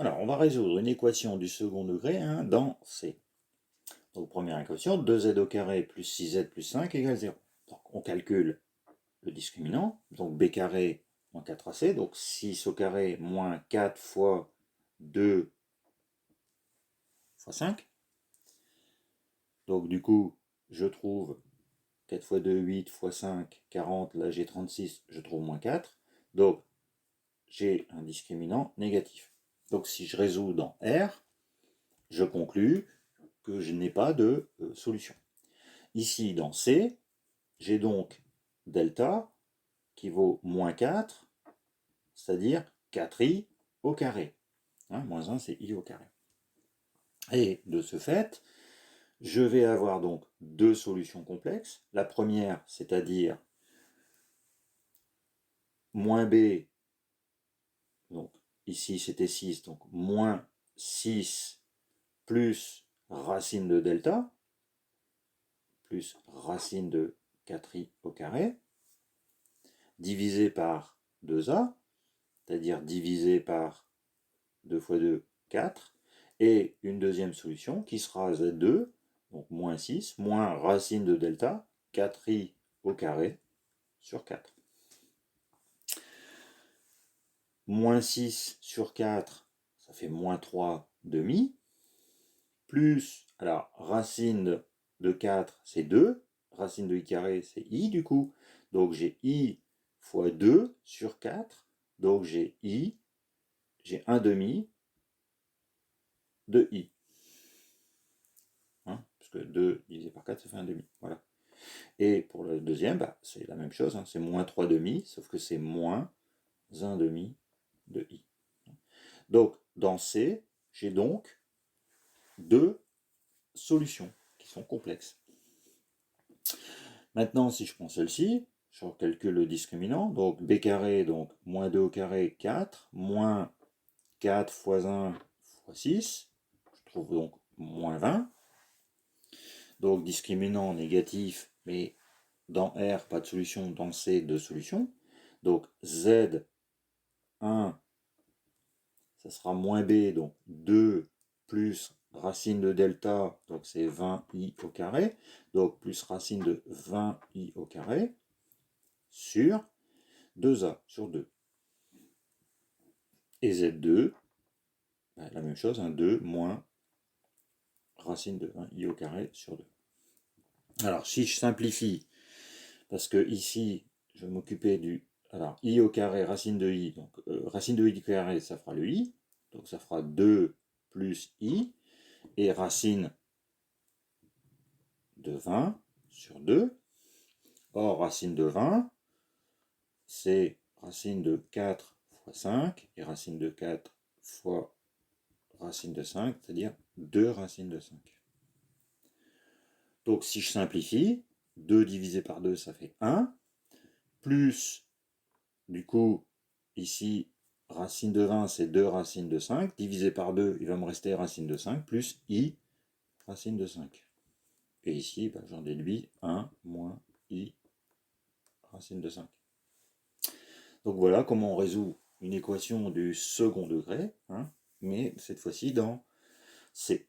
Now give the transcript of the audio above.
Alors, on va résoudre une équation du second degré dans C. Donc, première équation, 2z au carré plus 6z plus 5 égale 0. Donc, on calcule le discriminant. Donc, b carré moins 4ac. Donc, 6 au carré moins 4 fois 2 fois 5. Donc, du coup, je trouve 4 fois 2, 8 fois 5, 40. Là, j'ai 36. Je trouve moins 4. Donc, j'ai un discriminant négatif. Donc, si je résous dans R, je conclus que je n'ai pas de solution. Ici, dans C, j'ai donc delta qui vaut moins 4, c'est-à-dire 4i au carré. Moins 1, c'est i au carré. Et de ce fait, je vais avoir donc deux solutions complexes. La première, c'est-à-dire moins b, donc ici c'était 6, donc moins 6 plus racine de delta, plus racine de 4i au carré, divisé par 2a, c'est-à-dire divisé par 2 fois 2, 4, et une deuxième solution qui sera z2, donc moins 6, moins racine de delta, 4i au carré sur 4. Moins 6 sur 4, ça fait moins 3 demi, plus, alors racine de 4, c'est 2, racine de i carré, c'est i du coup, donc j'ai i fois 2 sur 4, donc j'ai 1 demi de i. Parce que 2 divisé par 4, ça fait 1 demi. Voilà. Et pour le deuxième, c'est la même chose, c'est moins 3 demi, sauf que c'est moins 1 demi de i. Donc, dans C, j'ai donc deux solutions qui sont complexes. Maintenant, si je prends celle-ci, je recalcule le discriminant, donc b carré, donc moins 2 au carré, 4, moins 4 fois 1 fois 6, je trouve donc moins 20. Donc discriminant négatif, mais dans R, pas de solution, dans C, deux solutions. Donc Z1, ça sera moins B, donc 2 plus racine de delta, donc c'est 20i au carré, donc plus racine de 20i au carré, sur 2a, sur 2. Et Z2, la même chose, 2 moins racine de 20i au carré sur 2. Alors si je simplifie, parce que ici, je vais m'occuper du... Alors, i au carré, racine de i, donc racine de i du carré, ça fera le i, donc ça fera 2 plus i, et racine de 20 sur 2. Or, racine de 20, c'est racine de 4 fois 5, et racine de 4 fois racine de 5, c'est-à-dire 2 racines de 5. Donc, si je simplifie, 2 divisé par 2, ça fait 1, plus, du coup, ici, racine de 20, c'est 2 racines de 5. Divisé par 2, il va me rester racine de 5, plus i, racine de 5. Et ici, j'en déduis 1 moins i, racine de 5. Donc voilà comment on résout une équation du second degré, mais cette fois-ci dans C.